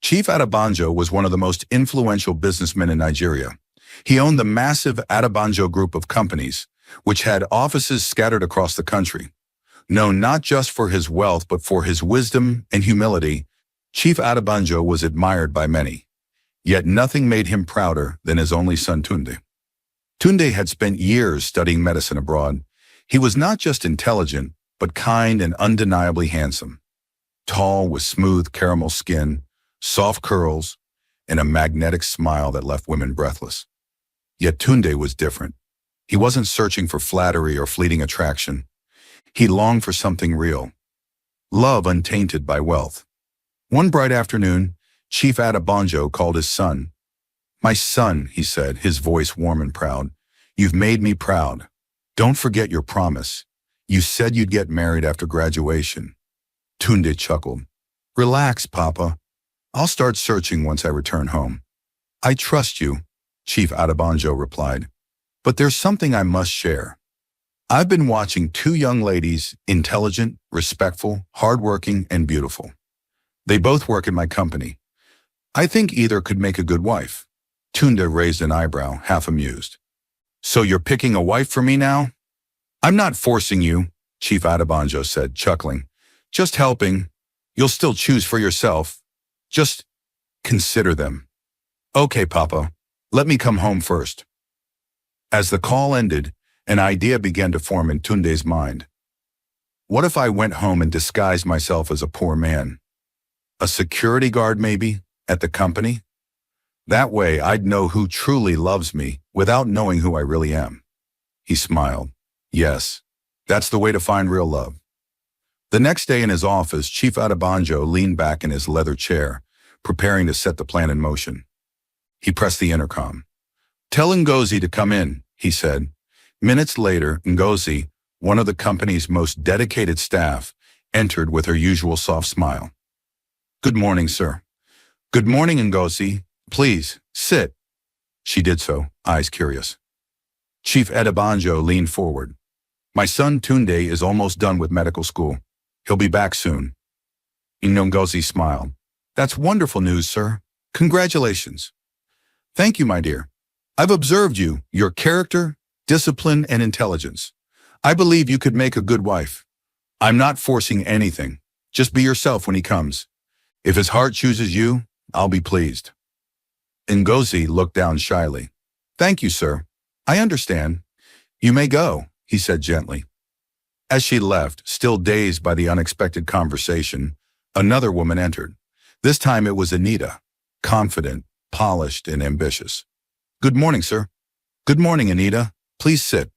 Chief Adebanjo was one of the most influential businessmen in Nigeria. He owned the massive Adebanjo group of companies, which had offices scattered across the country. Known not just for his wealth but for his wisdom and humility, Chief Adebanjo was admired by many. Yet nothing made him prouder than his only son Tunde. Tunde had spent years studying medicine abroad. He was not just intelligent, but kind and undeniably handsome. Tall with smooth caramel skin, soft curls, and a magnetic smile that left women breathless. Yet Tunde was different. He wasn't searching for flattery or fleeting attraction. He longed for something real. Love untainted by wealth. One bright afternoon, Chief Adebanjo called his son. "My son," he said, his voice warm and proud, "you've made me proud. Don't forget your promise. You said you'd get married after graduation." Tunde chuckled. "Relax, Papa. I'll start searching once I return home." "I trust you," Chief Adebanjo replied, "but there's something I must share. I've been watching two young ladies, intelligent, respectful, hardworking, and beautiful. They both work in my company. I think either could make a good wife." Tunde raised an eyebrow, half amused. "So you're picking a wife for me now?" "I'm not forcing you," Chief Adebanjo said, chuckling. "Just helping. You'll still choose for yourself. Just consider them." "Okay, Papa. Let me come home first." As the call ended, an idea began to form in Tunde's mind. What if I went home and disguised myself as a poor man? A security guard, maybe, at the company? That way, I'd know who truly loves me without knowing who I really am. He smiled. Yes, that's the way to find real love. The next day in his office, Chief Adebanjo leaned back in his leather chair, preparing to set the plan in motion. He pressed the intercom. "Tell Ngozi to come in," he said. Minutes later, Ngozi, one of the company's most dedicated staff, entered with her usual soft smile. "Good morning, sir." "Good morning, Ngozi. Please, sit." She did so, eyes curious. Chief Adebanjo leaned forward. "My son Tunde is almost done with medical school. He'll be back soon." Ngozi smiled. "That's wonderful news, sir. Congratulations." "Thank you, my dear. I've observed you, your character, discipline, and intelligence. I believe you could make a good wife. I'm not forcing anything. Just be yourself when he comes. If his heart chooses you, I'll be pleased." Ngozi looked down shyly. "Thank you, sir. I understand. You may go," he said gently. As she left, still dazed by the unexpected conversation, another woman entered. This time it was Anita, confident, polished, and ambitious. "Good morning, sir." "Good morning, Anita. Please sit."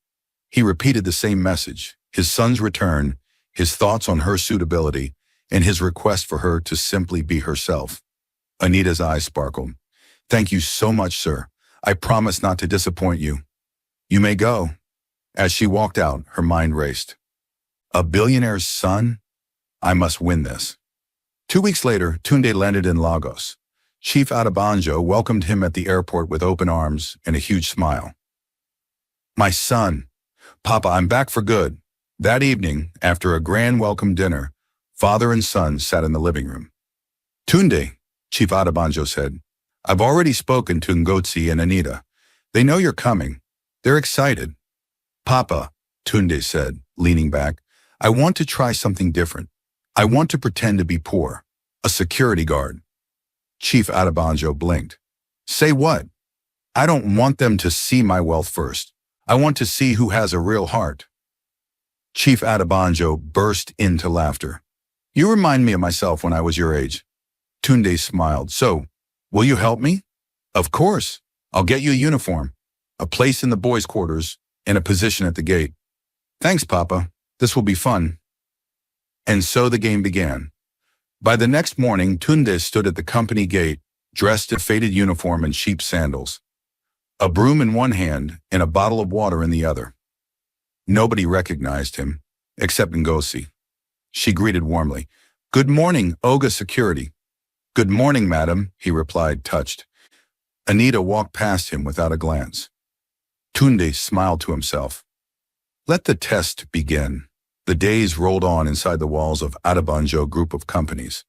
He repeated the same message, his son's return, his thoughts on her suitability, and his request for her to simply be herself. Anita's eyes sparkled. "Thank you so much, sir. I promise not to disappoint you. You may go." As she walked out, her mind raced. A billionaire's son? I must win this. 2 weeks later, Tunde landed in Lagos. Chief Adebanjo welcomed him at the airport with open arms and a huge smile. "My son. Papa, I'm back for good." That evening, after a grand welcome dinner, father and son sat in the living room. "Tunde," Chief Adebanjo said, "I've already spoken to Ngozi and Anita. They know you're coming. They're excited." "Papa," Tunde said, leaning back, "I want to try something different. I want to pretend to be poor, a security guard." Chief Adebanjo blinked. "Say what?" "I don't want them to see my wealth first. I want to see who has a real heart." Chief Adebanjo burst into laughter. "You remind me of myself when I was your age." Tunde smiled. "So, will you help me?" "Of course. I'll get you a uniform, a place in the boys' quarters, and a position at the gate." "Thanks, Papa. This will be fun." And so the game began. By the next morning, Tunde stood at the company gate, dressed in a faded uniform and cheap sandals, a broom in one hand and a bottle of water in the other. Nobody recognized him, except Ngozi. She greeted warmly. "Good morning, Oga Security." "Good morning, madam," he replied, touched. Anita walked past him without a glance. Tunde smiled to himself. Let the test begin. The days rolled on inside the walls of Adebanjo group of companies.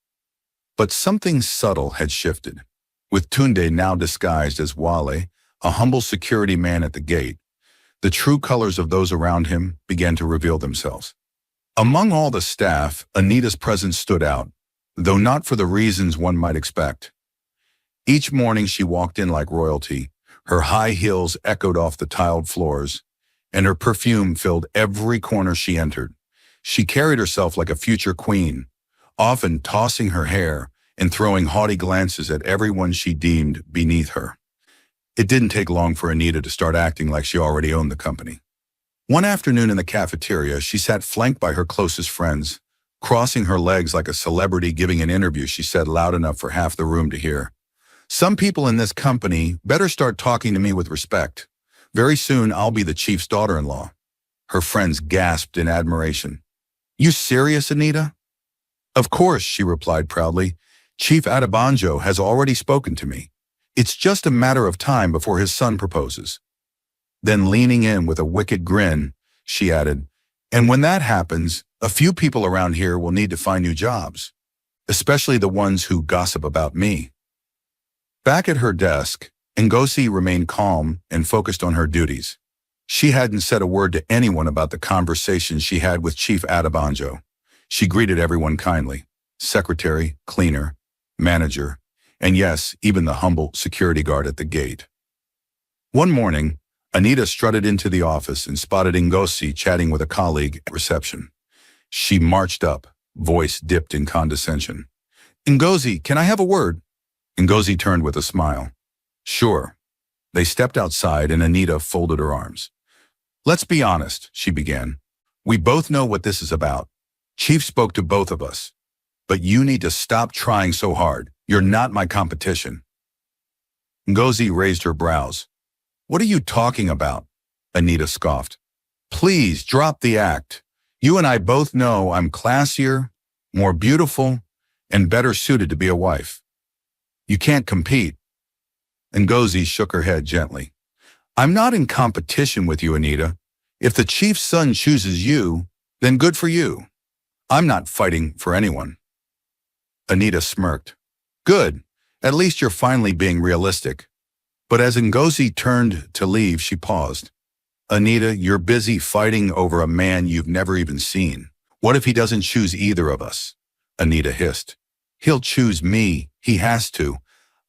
But something subtle had shifted. With Tunde now disguised as Wale, a humble security man at the gate, the true colors of those around him began to reveal themselves. Among all the staff, Anita's presence stood out, though not for the reasons one might expect. Each morning she walked in like royalty, her high heels echoed off the tiled floors, and her perfume filled every corner she entered. She carried herself like a future queen, often tossing her hair and throwing haughty glances at everyone she deemed beneath her. It didn't take long for Anita to start acting like she already owned the company. One afternoon in the cafeteria, she sat flanked by her closest friends. Crossing her legs like a celebrity giving an interview, she said loud enough for half the room to hear, "Some people in this company better start talking to me with respect. Very soon I'll be the chief's daughter-in-law." Her friends gasped in admiration. "You serious, Anita?" "Of course," she replied proudly. "Chief Adebanjo has already spoken to me. It's just a matter of time before his son proposes." Then leaning in with a wicked grin, she added, "And when that happens, a few people around here will need to find new jobs, especially the ones who gossip about me." Back at her desk, Ngozi remained calm and focused on her duties. She hadn't said a word to anyone about the conversation she had with Chief Adebanjo. She greeted everyone kindly, secretary, cleaner, manager, and yes, even the humble security guard at the gate. One morning, Anita strutted into the office and spotted Ngozi chatting with a colleague at reception. She marched up, voice dipped in condescension. "Ngozi, can I have a word?" Ngozi turned with a smile. "Sure." They stepped outside and Anita folded her arms. "Let's be honest," she began. "We both know what this is about. Chief spoke to both of us. But you need to stop trying so hard. You're not my competition." Ngozi raised her brows. "What are you talking about?" Anita scoffed. "Please drop the act. You and I both know I'm classier, more beautiful, and better suited to be a wife. You can't compete." Ngozi shook her head gently. "I'm not in competition with you, Anita. If the chief's son chooses you, then good for you. I'm not fighting for anyone." Anita smirked. "Good. At least you're finally being realistic." But as Ngozi turned to leave, she paused. "Anita, you're busy fighting over a man you've never even seen. What if he doesn't choose either of us?" Anita hissed. "He'll choose me. He has to.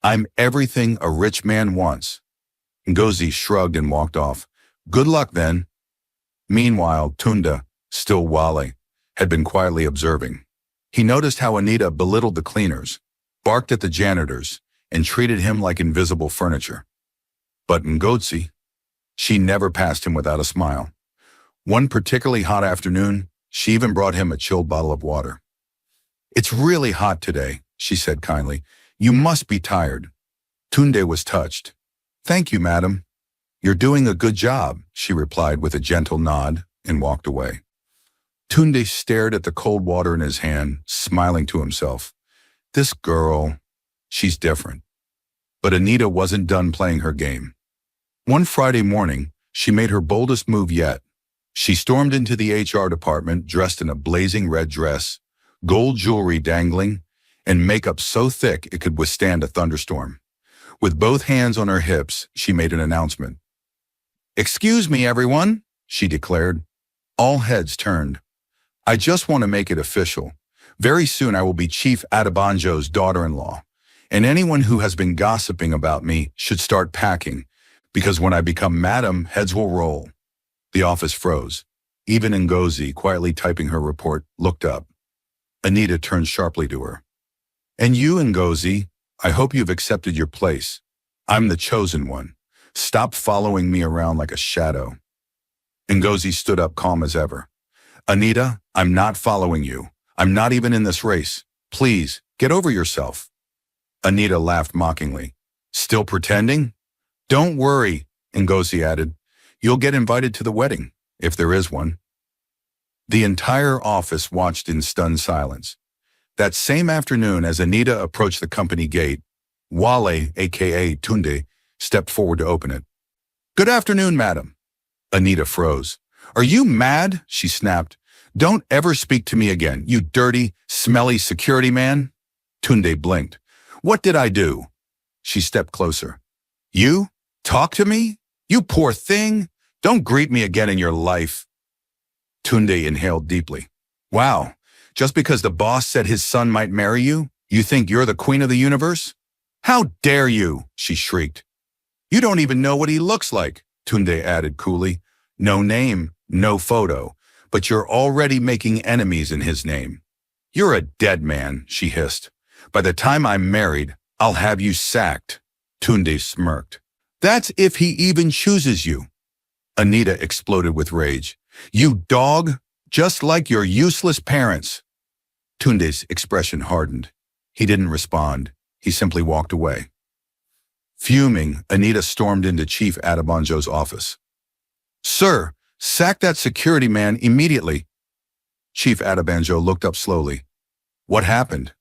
I'm everything a rich man wants." Ngozi shrugged and walked off. "Good luck then." Meanwhile, Tunda, still Wale, had been quietly observing. He noticed how Anita belittled the cleaners, barked at the janitors, and treated him like invisible furniture. But Ngozi, she never passed him without a smile. One particularly hot afternoon, she even brought him a chilled bottle of water. "It's really hot today," she said kindly. "You must be tired." Tunde was touched. "Thank you, madam." "You're doing a good job," she replied with a gentle nod and walked away. Tunde stared at the cold water in his hand, smiling to himself. This girl, she's different. But Anita wasn't done playing her game. One Friday morning, she made her boldest move yet. She stormed into the HR department dressed in a blazing red dress, gold jewelry dangling, and makeup so thick it could withstand a thunderstorm. With both hands on her hips, she made an announcement. "Excuse me, everyone," she declared. All heads turned. "I just want to make it official. Very soon I will be Chief Adebanjo's daughter-in-law, and anyone who has been gossiping about me should start packing, because when I become madam, heads will roll." The office froze. Even Ngozi, quietly typing her report, looked up. Anita turned sharply to her. "And you, Ngozi, I hope you've accepted your place. I'm the chosen one. Stop following me around like a shadow." Ngozi stood up calm as ever. "Anita, I'm not following you. I'm not even in this race. Please, get over yourself." Anita laughed mockingly. "Still pretending?" "Don't worry," Ngozi added. "You'll get invited to the wedding, if there is one." The entire office watched in stunned silence. That same afternoon, as Anita approached the company gate, Wale, aka Tunde, stepped forward to open it. "Good afternoon, madam." Anita froze. "Are you mad?" she snapped. "Don't ever speak to me again, you dirty, smelly security man." Tunde blinked. What did I do? She stepped closer. You? Talk to me? You poor thing. Don't greet me again in your life. Tunde inhaled deeply. Wow, just because the boss said his son might marry you, you think you're the queen of the universe? How dare you, she shrieked. You don't even know what he looks like, Tunde added coolly. No name, no photo, but you're already making enemies in his name. You're a dead man, she hissed. By the time I'm married, I'll have you sacked. Tunde smirked. That's if he even chooses you. Anita exploded with rage. You dog, just like your useless parents. Tunde's expression hardened. He didn't respond. He simply walked away. Fuming, Anita stormed into Chief Adebanjo's office. Sir, sack that security man immediately. Chief Adebanjo looked up slowly. What happened?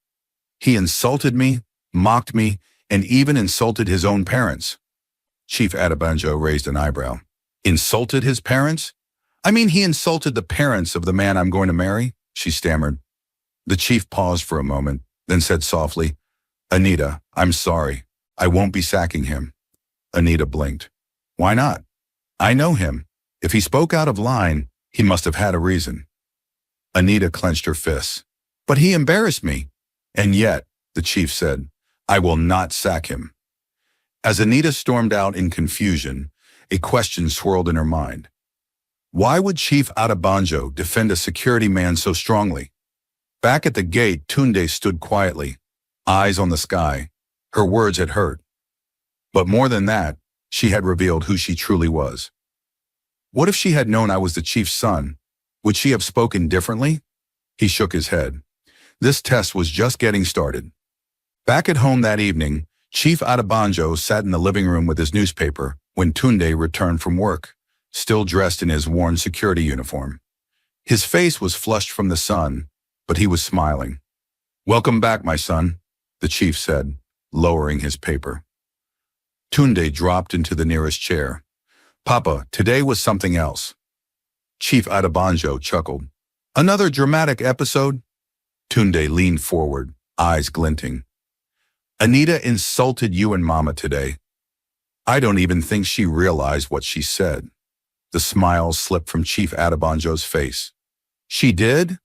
He insulted me, mocked me, and even insulted his own parents. Chief Adebanjo raised an eyebrow. Insulted his parents? I mean, he insulted the parents of the man I'm going to marry, she stammered. The chief paused for a moment, then said softly, Anita, I'm sorry. I won't be sacking him. Anita blinked. Why not? I know him. If he spoke out of line, he must have had a reason. Anita clenched her fists. But he embarrassed me. And yet, the chief said, I will not sack him. As Anita stormed out in confusion, a question swirled in her mind. Why would Chief Adebanjo defend a security man so strongly? Back at the gate, Tunde stood quietly, eyes on the sky. Her words had hurt. But more than that, she had revealed who she truly was. What if she had known I was the chief's son? Would she have spoken differently? He shook his head. This test was just getting started. Back at home that evening, Chief Adebanjo sat in the living room with his newspaper when Tunde returned from work, still dressed in his worn security uniform. His face was flushed from the sun, but he was smiling. Welcome back, my son, the chief said, lowering his paper. Tunde dropped into the nearest chair. Papa, today was something else. Chief Adebanjo chuckled. Another dramatic episode? Tunde leaned forward, eyes glinting. Anita insulted you and Mama today. I don't even think she realized what she said. The smile slipped from Chief Adebanjo's face. She did?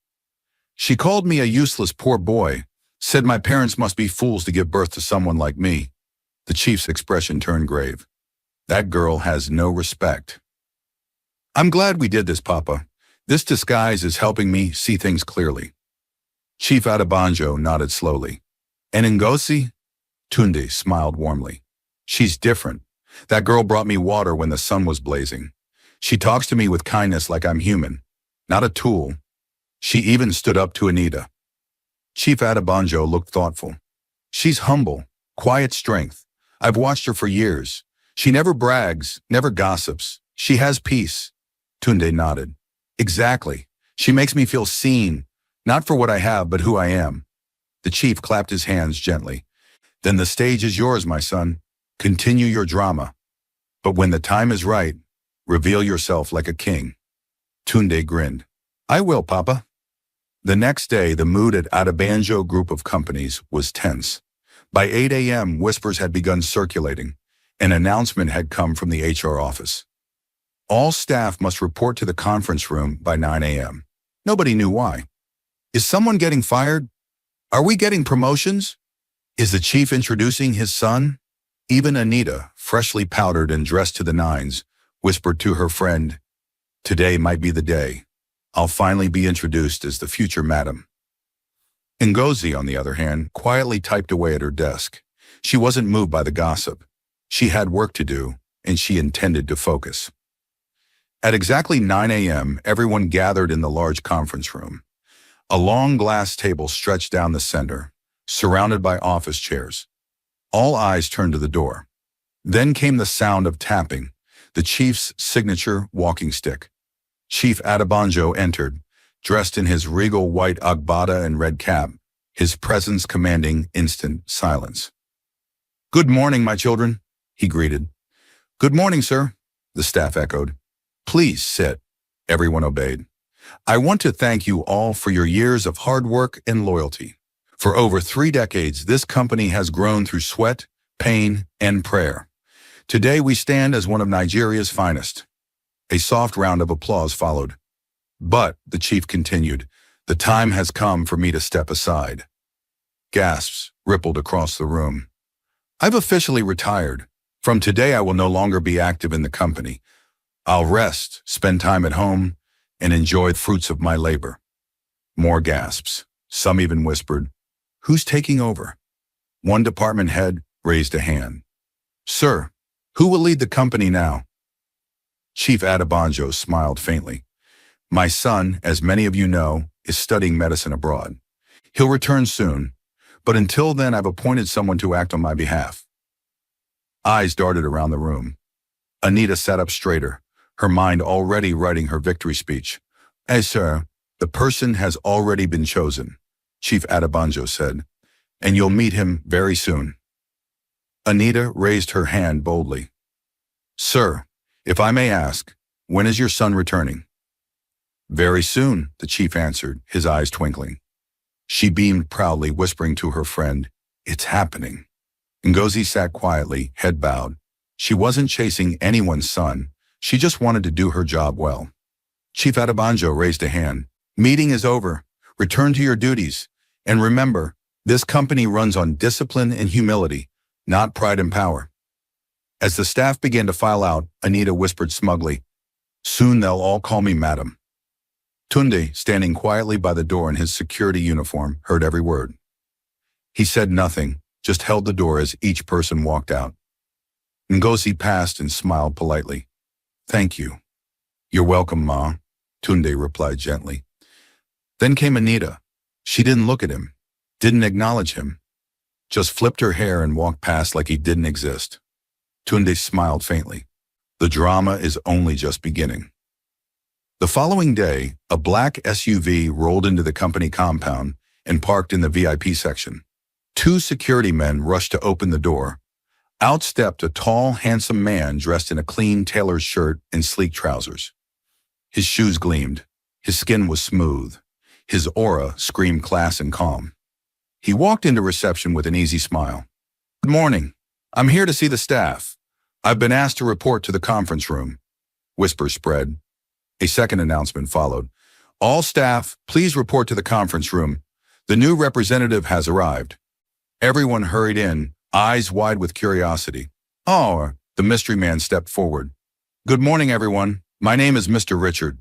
She called me a useless poor boy, said my parents must be fools to give birth to someone like me. The chief's expression turned grave. That girl has no respect. I'm glad we did this, Papa. This disguise is helping me see things clearly. Chief Adebanjo nodded slowly. And Ngozi? Tunde smiled warmly. She's different. That girl brought me water when the sun was blazing. She talks to me with kindness like I'm human, not a tool. She even stood up to Anita. Chief Adebanjo looked thoughtful. She's humble, quiet strength. I've watched her for years. She never brags, never gossips. She has peace. Tunde nodded. Exactly. She makes me feel seen, not for what I have, but who I am. The chief clapped his hands gently. Then the stage is yours, my son. Continue your drama. But when the time is right, reveal yourself like a king. Tunde grinned. I will, Papa. The next day, the mood at Adebanjo Group of Companies was tense. By 8 a.m., whispers had begun circulating. An announcement had come from the HR office. All staff must report to the conference room by 9 a.m. Nobody knew why. Is someone getting fired? Are we getting promotions? Is the chief introducing his son? Even Anita, freshly powdered and dressed to the nines, whispered to her friend, Today might be the day. I'll finally be introduced as the future madam. Ngozi, on the other hand, quietly typed away at her desk. She wasn't moved by the gossip. She had work to do, and she intended to focus. At exactly 9 a.m., everyone gathered in the large conference room. A long glass table stretched down the center, surrounded by office chairs. All eyes turned to the door. Then came the sound of tapping, the chief's signature walking stick. Chief Adebanjo entered, dressed in his regal white agbada and red cap, his presence commanding instant silence. Good morning, my children, he greeted. Good morning, sir, the staff echoed. Please sit, everyone obeyed. I want to thank you all for your years of hard work and loyalty. For over 3 decades, this company has grown through sweat, pain, and prayer. Today, we stand as one of Nigeria's finest. A soft round of applause followed. But, the chief continued, the time has come for me to step aside. Gasps rippled across the room. I've officially retired. From today, I will no longer be active in the company. I'll rest, spend time at home, and enjoy the fruits of my labor. More gasps. Some even whispered, "Who's taking over?" One department head raised a hand. "Sir, who will lead the company now?" Chief Adebanjo smiled faintly. "My son, as many of you know, is studying medicine abroad. He'll return soon, but until then I've appointed someone to act on my behalf." Eyes darted around the room. Anita sat up straighter, her mind already writing her victory speech. Sir, the person has already been chosen," Chief Adebanjo said, "and you'll meet him very soon." Anita raised her hand boldly. "Sir, if I may ask, when is your son returning?" "Very soon," the chief answered, his eyes twinkling. She beamed proudly, whispering to her friend, "It's happening." Ngozi sat quietly, head bowed. She wasn't chasing anyone's son. She just wanted to do her job well. Chief Adebanjo raised a hand. "Meeting is over. Return to your duties. And remember, this company runs on discipline and humility, not pride and power." As the staff began to file out, Anita whispered smugly, "Soon they'll all call me madam." Tunde, standing quietly by the door in his security uniform, heard every word. He said nothing, just held the door as each person walked out. Ngozi passed and smiled politely. "Thank you." "You're welcome, Ma," Tunde replied gently. Then came Anita. She didn't look at him, didn't acknowledge him, just flipped her hair and walked past like he didn't exist. Tunde smiled faintly. The drama is only just beginning. The following day, a black SUV rolled into the company compound and parked in the VIP section. 2 security men rushed to open the door. Out stepped a tall, handsome man dressed in a clean tailored shirt and sleek trousers. His shoes gleamed. His skin was smooth. His aura screamed class and calm. He walked into reception with an easy smile. "Good morning. I'm here to see the staff. I've been asked to report to the conference room." Whispers spread. A second announcement followed. "All staff, please report to the conference room. The new representative has arrived." Everyone hurried in, eyes wide with curiosity. "Oh," the mystery man stepped forward. "Good morning, everyone. My name is Mr. Richard.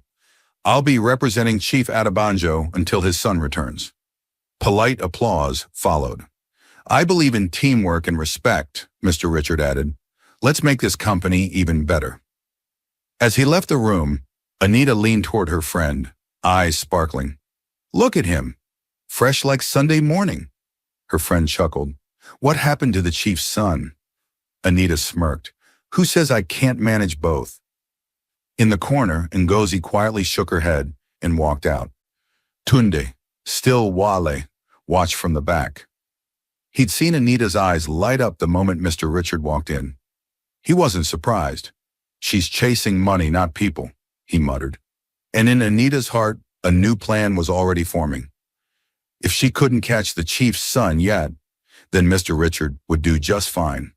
I'll be representing Chief Adebanjo until his son returns." Polite applause followed. "I believe in teamwork and respect," Mr. Richard added. "Let's make this company even better." As he left the room, Anita leaned toward her friend, eyes sparkling. "Look at him. Fresh like Sunday morning." Her friend chuckled. "What happened to the chief's son?" Anita smirked. "Who says I can't manage both?" In the corner, Ngozi quietly shook her head and walked out. Tunde, still Wale, watched from the back. He'd seen Anita's eyes light up the moment Mr. Richard walked in. He wasn't surprised. "She's chasing money, not people," he muttered. And in Anita's heart, a new plan was already forming. If she couldn't catch the chief's son yet, then Mr. Richard would do just fine.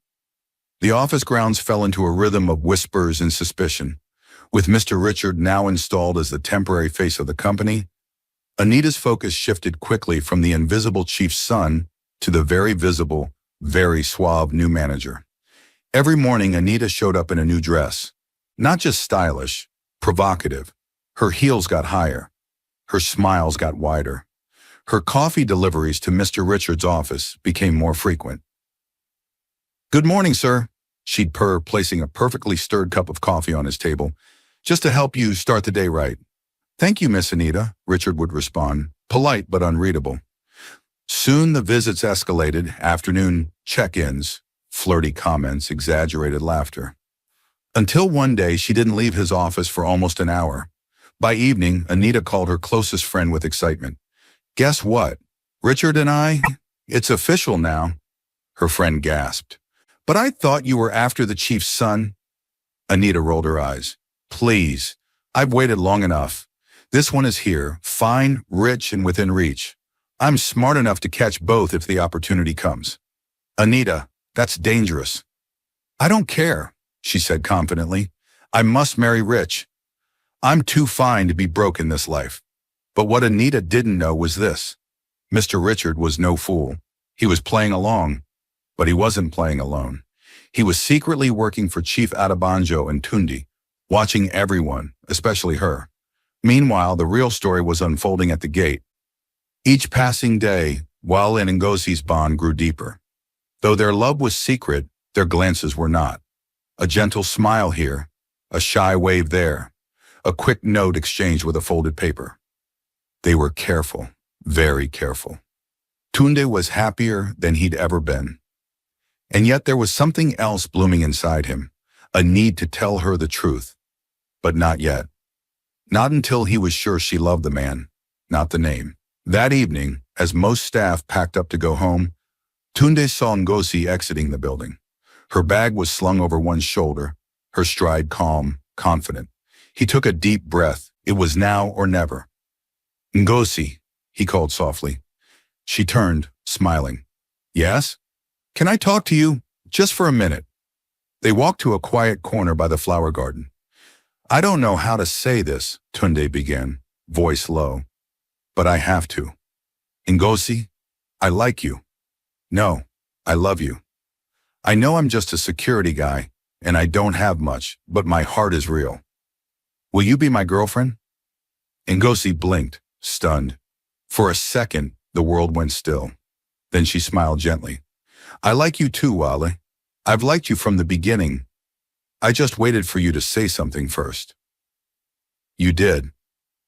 The office grounds fell into a rhythm of whispers and suspicion. With Mr. Richard now installed as the temporary face of the company, Anita's focus shifted quickly from the invisible chief's son to the very visible, very suave new manager. Every morning, Anita showed up in a new dress. Not just stylish, provocative. Her heels got higher. Her smiles got wider. Her coffee deliveries to Mr. Richard's office became more frequent. "Good morning, sir," she'd purr, placing a perfectly stirred cup of coffee on his table. "Just to help you start the day right." "Thank you, Miss Anita," Richard would respond, polite but unreadable. Soon the visits escalated, afternoon check-ins, flirty comments, exaggerated laughter. Until one day she didn't leave his office for almost an hour. By evening, Anita called her closest friend with excitement. "Guess what? Richard and I, it's official now." Her friend gasped. "But I thought you were after the chief's son." Anita rolled her eyes. "Please, I've waited long enough. This one is here, fine, rich, and within reach. I'm smart enough to catch both if the opportunity comes. Anita, that's dangerous. I don't care, she said confidently. I must marry rich. I'm too fine to be broke in this life. But what Anita didn't know was this. Mr. Richard was no fool. He was playing along, but he wasn't playing alone. He was secretly working for Chief Adebanjo and Tunde, watching everyone, especially her. Meanwhile, the real story was unfolding at the gate. Each passing day, Wale and Ngosi's bond grew deeper. Though their love was secret, their glances were not. A gentle smile here, a shy wave there, a quick note exchanged with a folded paper. They were careful, very careful. Tunde was happier than he'd ever been. And yet there was something else blooming inside him, a need to tell her the truth. But not yet. Not until he was sure she loved the man, not the name. That evening, as most staff packed up to go home, Tunde saw Ngozi exiting the building. Her bag was slung over one shoulder, her stride calm, confident. He took a deep breath. It was now or never. Ngozi, he called softly. She turned, smiling. Yes? Can I talk to you? Just for a minute. They walked to a quiet corner by the flower garden. I don't know how to say this, Tunde began, voice low. But I have to. Ngozi, I like you. No, I love you. I know I'm just a security guy, and I don't have much, but my heart is real. Will you be my girlfriend? Ngozi blinked, stunned. For a second, the world went still. Then she smiled gently. I like you too, Wale. I've liked you from the beginning. I just waited for you to say something first. You did.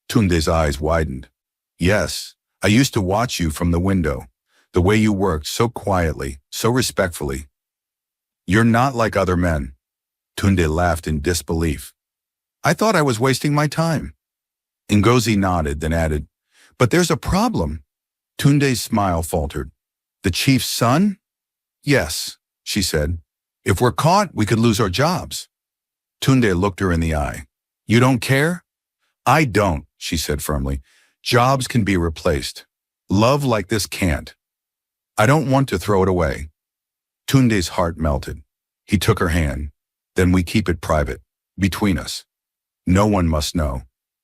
Tunde's eyes widened. Yes, I used to watch you from the window, the way you worked so quietly, so respectfully. You're not like other men. Tunde laughed in disbelief. I thought I was wasting my time. Ngozi nodded, then added, but there's a problem. Tunde's smile faltered. The chief's son? Yes, she said. If we're caught, we could lose our jobs. Tunde looked her in the eye. You don't care? I don't, she said firmly. Jobs can be replaced. Love like this can't. I don't want to throw it away. Tunde's heart melted. He took her hand. Then we keep it private, between us. No one must know.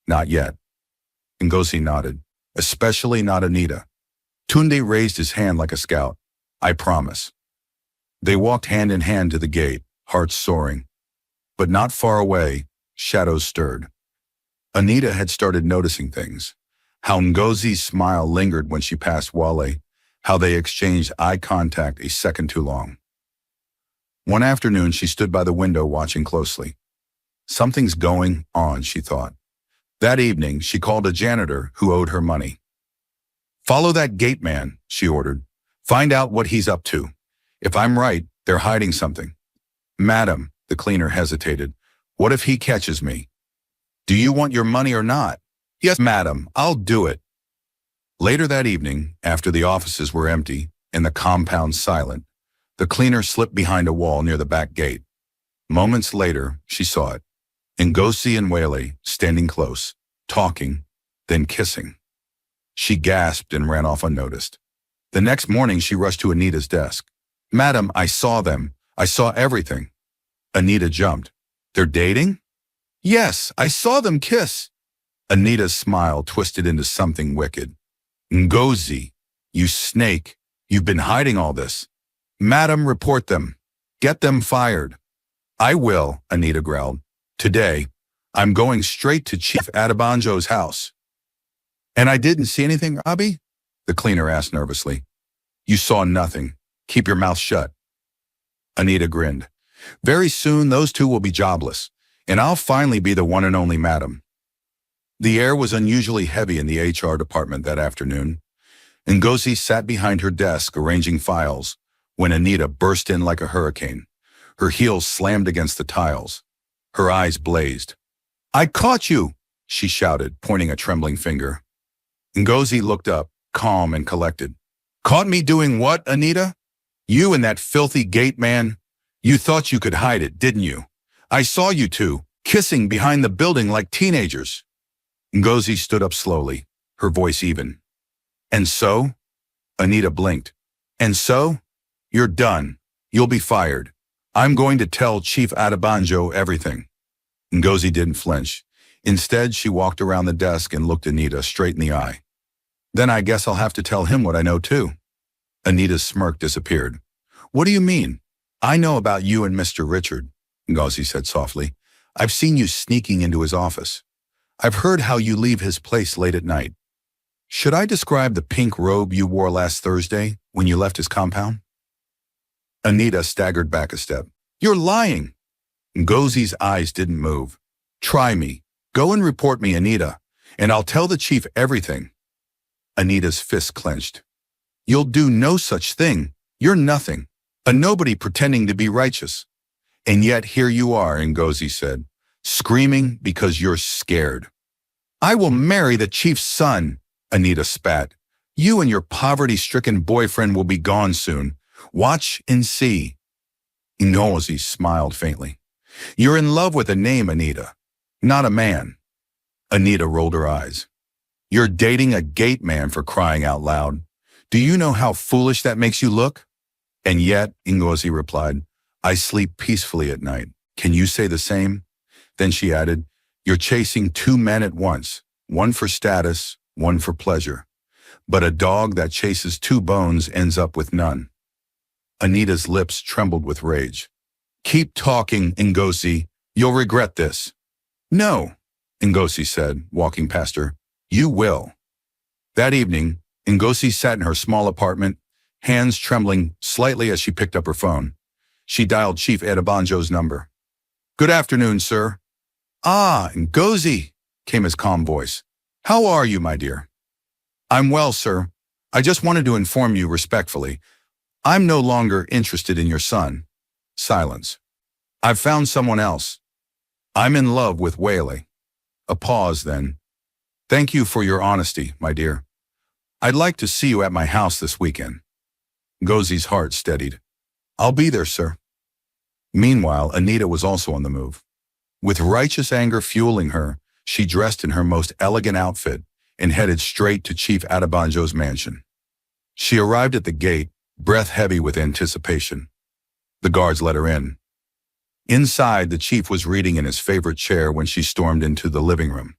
Not yet. Ngozi nodded. Especially not Anita. Tunde raised his hand like a scout. I promise. They walked hand in hand to the gate, hearts soaring. But not far away, shadows stirred. Anita had started noticing things. How Ngozi's smile lingered when she passed Wale, how they exchanged eye contact a second too long. One afternoon, she stood by the window watching closely. Something's going on, she thought. That evening, she called a janitor who owed her money. Follow that gate man, she ordered. Find out what he's up to. If I'm right, they're hiding something. Madam, the cleaner hesitated. What if he catches me? Do you want your money or not? Yes, madam, I'll do it. Later that evening, after the offices were empty and the compound silent, the cleaner slipped behind a wall near the back gate. Moments later, she saw it. Ngozi and Wale standing close, talking, then kissing. She gasped and ran off unnoticed. The next morning, she rushed to Anita's desk. Madam, I saw them. I saw everything. Anita jumped. They're dating? Yes, I saw them kiss. Anita's smile twisted into something wicked. Ngozi, you snake, you've been hiding all this. Madam, report them. Get them fired. I will, Anita growled. Today, I'm going straight to Chief Adebanjo's house. And I didn't see anything, Robbie? The cleaner asked nervously. You saw nothing. Keep your mouth shut. Anita grinned. Very soon, those two will be jobless, and I'll finally be the one and only madam. The air was unusually heavy in the HR department that afternoon. Ngozi sat behind her desk arranging files when Anita burst in like a hurricane. Her heels slammed against the tiles. Her eyes blazed. I caught you, she shouted, pointing a trembling finger. Ngozi looked up, calm and collected. Caught me doing what, Anita? You and that filthy gate man? You thought you could hide it, didn't you? I saw you two, kissing behind the building like teenagers. Ngozi stood up slowly, her voice even. And so? Anita blinked. And so? You're done. You'll be fired. I'm going to tell Chief Adebanjo everything. Ngozi didn't flinch. Instead, she walked around the desk and looked Anita straight in the eye. Then I guess I'll have to tell him what I know too. Anita's smirk disappeared. What do you mean? I know about you and Mr. Richard, Ngozi said softly. I've seen you sneaking into his office. I've heard how you leave his place late at night. Should I describe the pink robe you wore last Thursday when you left his compound? Anita staggered back a step. You're lying. Ngozi's eyes didn't move. Try me. Go and report me, Anita, and I'll tell the chief everything. Anita's fist clenched. You'll do no such thing. You're nothing. A nobody pretending to be righteous. And yet here you are, Ngozi said, screaming because you're scared. I will marry the chief's son, Anita spat. You and your poverty-stricken boyfriend will be gone soon. Watch and see. Ngozi smiled faintly. You're in love with a name, Anita, not a man. Anita rolled her eyes. You're dating a gate man, for crying out loud. Do you know how foolish that makes you look? And yet, Ngozi replied, I sleep peacefully at night. Can you say the same? Then she added, you're chasing two men at once, one for status, one for pleasure. But a dog that chases two bones ends up with none. Anita's lips trembled with rage. Keep talking, Ngozi. You'll regret this. No, Ngozi said, walking past her. You will. That evening, Ngozi sat in her small apartment, hands trembling slightly as she picked up her phone. She dialed Chief Adebanjo's number. Good afternoon, sir. Ah, Ngozi, came his calm voice. How are you, my dear? I'm well, sir. I just wanted to inform you respectfully. I'm no longer interested in your son. Silence. I've found someone else. I'm in love with Whaley. A pause, then. Thank you for your honesty, my dear. I'd like to see you at my house this weekend. Ngozi's heart steadied. I'll be there, sir. Meanwhile, Anita was also on the move. With righteous anger fueling her, she dressed in her most elegant outfit and headed straight to Chief Adebanjo's mansion. She arrived at the gate, breath heavy with anticipation. The guards let her in. Inside, the chief was reading in his favorite chair when she stormed into the living room.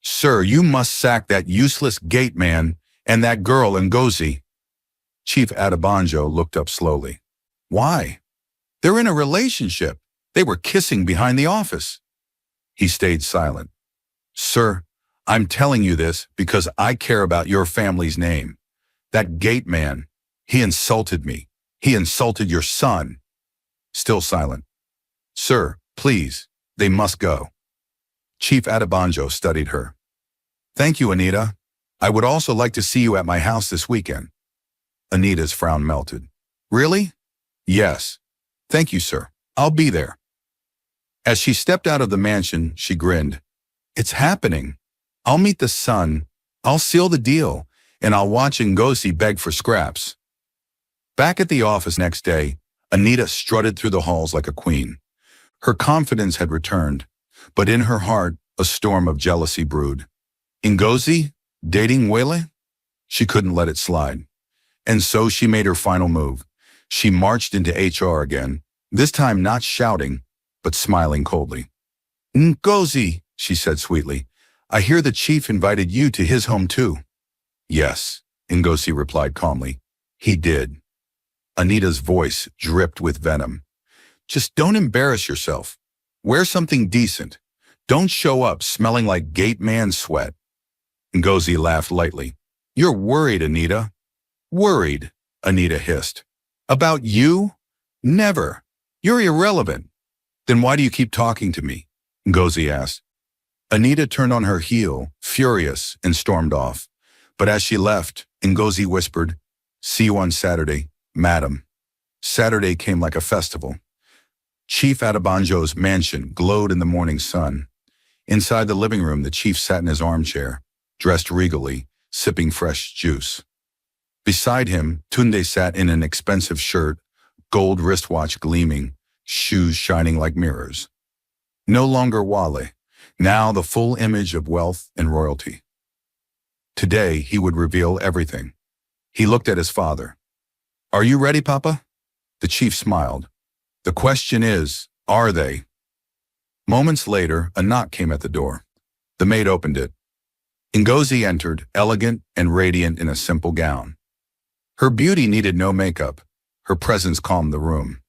Sir, you must sack that useless gate man and that girl Ngozi. Chief Adebanjo looked up slowly. Why? They're in a relationship. They were kissing behind the office. He stayed silent. Sir, I'm telling you this because I care about your family's name. That gate man, he insulted me. He insulted your son. Still silent. Sir, please, they must go. Chief Adebanjo studied her. Thank you, Anita. I would also like to see you at my house this weekend. Anita's frown melted. Really? Yes. Thank you, sir. I'll be there. As she stepped out of the mansion, she grinned. It's happening. I'll meet the son, I'll seal the deal, and I'll watch Ngozi beg for scraps. Back at the office next day, Anita strutted through the halls like a queen. Her confidence had returned, but in her heart, a storm of jealousy brewed. Ngozi? Dating Whaley? She couldn't let it slide. And so she made her final move. She marched into HR again, this time not shouting, but smiling coldly. Ngozi, she said sweetly, I hear the chief invited you to his home too. Yes, Ngozi replied calmly. He did. Anita's voice dripped with venom. Just don't embarrass yourself. Wear something decent. Don't show up smelling like gate man sweat. Ngozi laughed lightly. You're worried, Anita. Worried, Anita hissed. About you? Never. You're irrelevant. Then why do you keep talking to me? Ngozi asked. Anita turned on her heel, furious, and stormed off. But as she left, Ngozi whispered, See you on Saturday, madam. Saturday came like a festival. Chief Adebanjo's mansion glowed in the morning sun. Inside the living room, the chief sat in his armchair, dressed regally, sipping fresh juice. Beside him, Tunde sat in an expensive shirt, gold wristwatch gleaming, shoes shining like mirrors. No longer Wale, now the full image of wealth and royalty. Today, he would reveal everything. He looked at his father. Are you ready, Papa? The chief smiled. The question is, are they? Moments later, a knock came at the door. The maid opened it. Ngozi entered, elegant and radiant in a simple gown. Her beauty needed no makeup. Her presence calmed the room.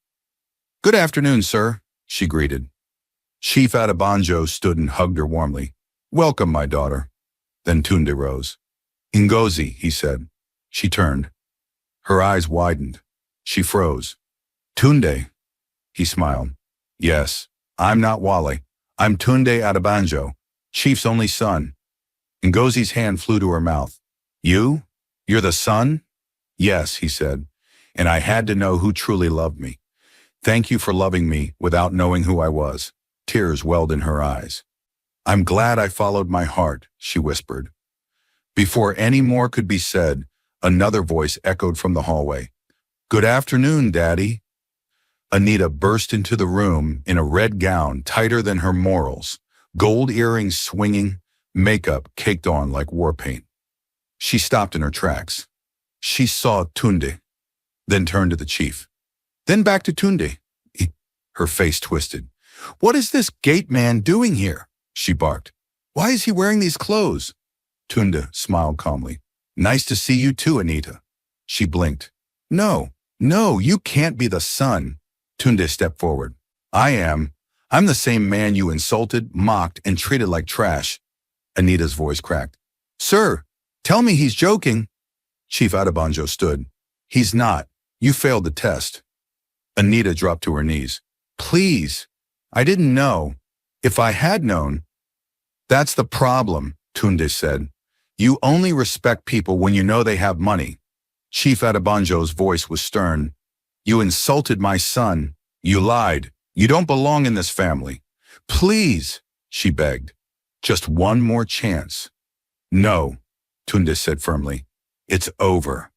Good afternoon, sir, she greeted. Chief Adebanjo stood and hugged her warmly. Welcome, my daughter. Then Tunde rose. Ngozi, he said. She turned. Her eyes widened. She froze. Tunde, he smiled. Yes, I'm not Wale. I'm Tunde Adebanjo, Chief's only son. Ngozi's hand flew to her mouth. You? You're the son? Yes, he said, and I had to know who truly loved me. Thank you for loving me without knowing who I was. Tears welled in her eyes. I'm glad I followed my heart, she whispered. Before any more could be said, another voice echoed from the hallway. Good afternoon, Daddy. Anita burst into the room in a red gown tighter than her morals, gold earrings swinging, makeup caked on like war paint. She stopped in her tracks. She saw Tunde, then turned to the chief. Then back to Tunde. Her face twisted. What is this gate man doing here? She barked. Why is he wearing these clothes? Tunde smiled calmly. Nice to see you too, Anita. She blinked. No, you can't be the son. Tunde stepped forward. I am. I'm the same man you insulted, mocked, and treated like trash. Anita's voice cracked. Sir, tell me he's joking. Chief Adebanjo stood. He's not. You failed the test. Anita dropped to her knees. Please. I didn't know. If I had known. That's the problem, Tunde said. You only respect people when you know they have money. Chief Adebanjo's voice was stern. You insulted my son. You lied. You don't belong in this family. Please, she begged. Just one more chance. No, Tunde said firmly. It's over.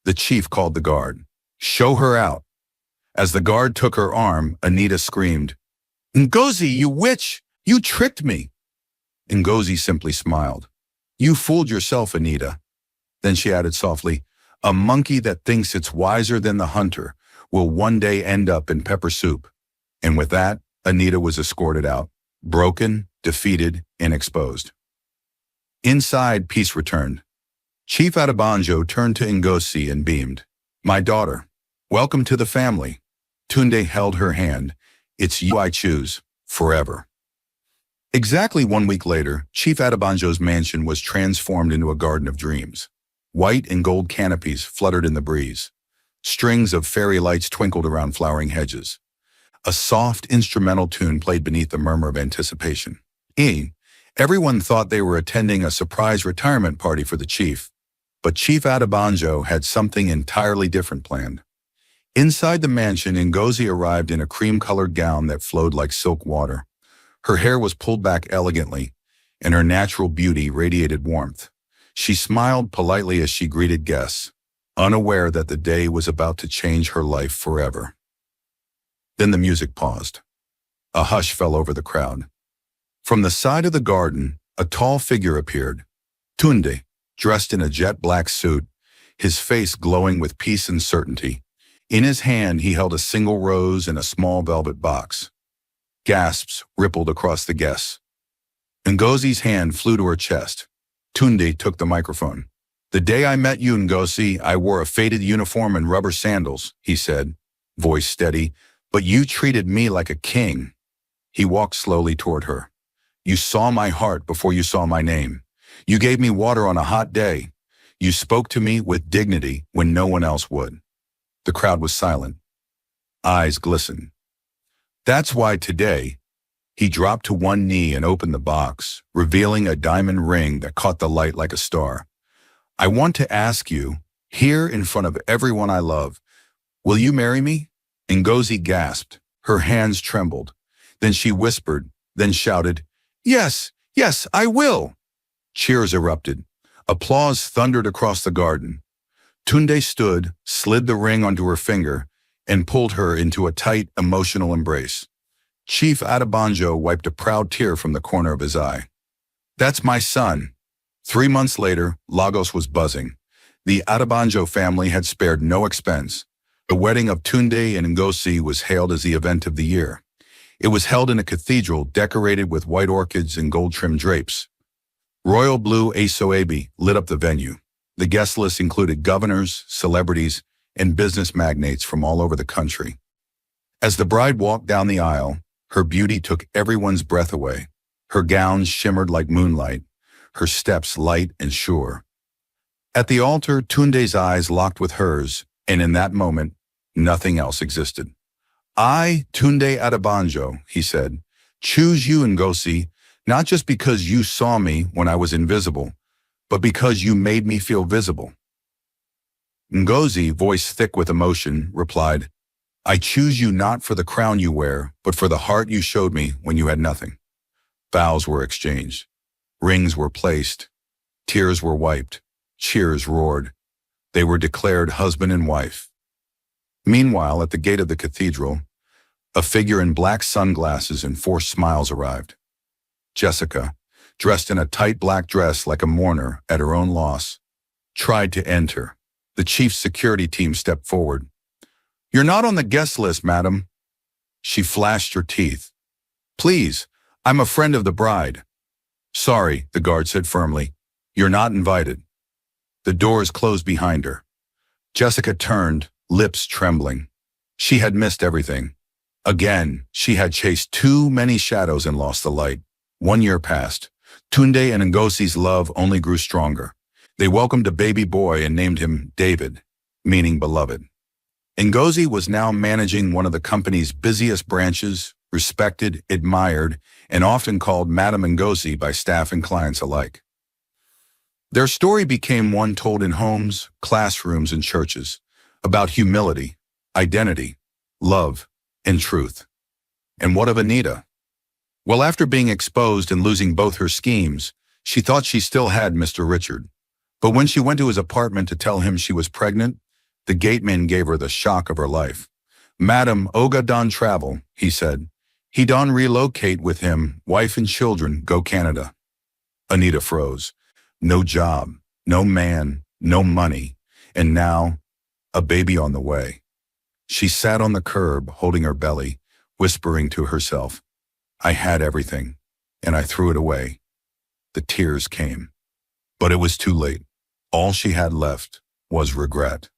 The chief called the guard. Show her out. As the guard took her arm, Anita screamed, Ngozi, you witch! You tricked me! Ngozi simply smiled. You fooled yourself, Anita. Then she added softly, a monkey that thinks it's wiser than the hunter will one day end up in pepper soup. And with that, Anita was escorted out, broken, defeated, and exposed. Inside, peace returned. Chief Adebanjo turned to Ngozi and beamed. My daughter, welcome to the family. Tunde held her hand. It's you I choose, forever. Exactly 1 week later, Chief Adebanjo's mansion was transformed into a garden of dreams. White and gold canopies fluttered in the breeze. Strings of fairy lights twinkled around flowering hedges. A soft instrumental tune played beneath the murmur of anticipation. Everyone thought they were attending a surprise retirement party for the chief. But Chief Adebanjo had something entirely different planned. Inside the mansion, Ngozi arrived in a cream-colored gown that flowed like silk water. Her hair was pulled back elegantly, and her natural beauty radiated warmth. She smiled politely as she greeted guests, unaware that the day was about to change her life forever. Then the music paused. A hush fell over the crowd. From the side of the garden, a tall figure appeared. Tunde, dressed in a jet-black suit, his face glowing with peace and certainty. In his hand, he held a single rose in a small velvet box. Gasps rippled across the guests. Ngozi's hand flew to her chest. Tunde took the microphone. The day I met you, Ngozi, I wore a faded uniform and rubber sandals, he said, voice steady, but you treated me like a king. He walked slowly toward her. You saw my heart before you saw my name. You gave me water on a hot day. You spoke to me with dignity when no one else would. The crowd was silent. Eyes glistened. That's why today, he dropped to one knee and opened the box, revealing a diamond ring that caught the light like a star. I want to ask you, here in front of everyone I love, will you marry me? Ngozi gasped. Her hands trembled. Then she whispered, then shouted, Yes, I will. Cheers erupted. Applause thundered across the garden. Tunde stood, slid the ring onto her finger, and pulled her into a tight, emotional embrace. Chief Adebanjo wiped a proud tear from the corner of his eye. That's my son. 3 months later, Lagos was buzzing. The Adebanjo family had spared no expense. The wedding of Tunde and Ngozi was hailed as the event of the year. It was held in a cathedral decorated with white orchids and gold-trimmed drapes. Royal blue Asoebi lit up the venue. The guest list included governors, celebrities, and business magnates from all over the country. As the bride walked down the aisle, her beauty took everyone's breath away. Her gown shimmered like moonlight, her steps light and sure. At the altar, Tunde's eyes locked with hers, and in that moment, nothing else existed. I, Tunde Adebanjo, he said, choose you, Ngozi, not just because you saw me when I was invisible, but because you made me feel visible. Ngozi, voice thick with emotion, replied, I choose you not for the crown you wear, but for the heart you showed me when you had nothing. Vows were exchanged. Rings were placed. Tears were wiped. Cheers roared. They were declared husband and wife. Meanwhile, at the gate of the cathedral, a figure in black sunglasses and forced smiles arrived. Jessica, dressed in a tight black dress like a mourner at her own loss, tried to enter. The chief's security team stepped forward. You're not on the guest list, madam. She flashed her teeth. Please, I'm a friend of the bride. Sorry, the guard said firmly. You're not invited. The doors closed behind her. Jessica turned, lips trembling. She had missed everything. Again, she had chased too many shadows and lost the light. 1 year passed. Tunde and Ngozi's love only grew stronger. They welcomed a baby boy and named him David, meaning beloved. Ngozi was now managing one of the company's busiest branches, respected, admired, and often called Madam Ngozi by staff and clients alike. Their story became one told in homes, classrooms, and churches, about humility, identity, love, and truth. And what of Anita? Well, after being exposed and losing both her schemes, she thought she still had Mr. Richard. But when she went to his apartment to tell him she was pregnant, the gateman gave her the shock of her life. Madam, Oga don travel, he said. He don relocate with him, wife and children, go Canada. Anita froze. No job, no man, no money, and now, a baby on the way. She sat on the curb, holding her belly, whispering to herself, I had everything, and I threw it away. The tears came. But it was too late. All she had left was regret.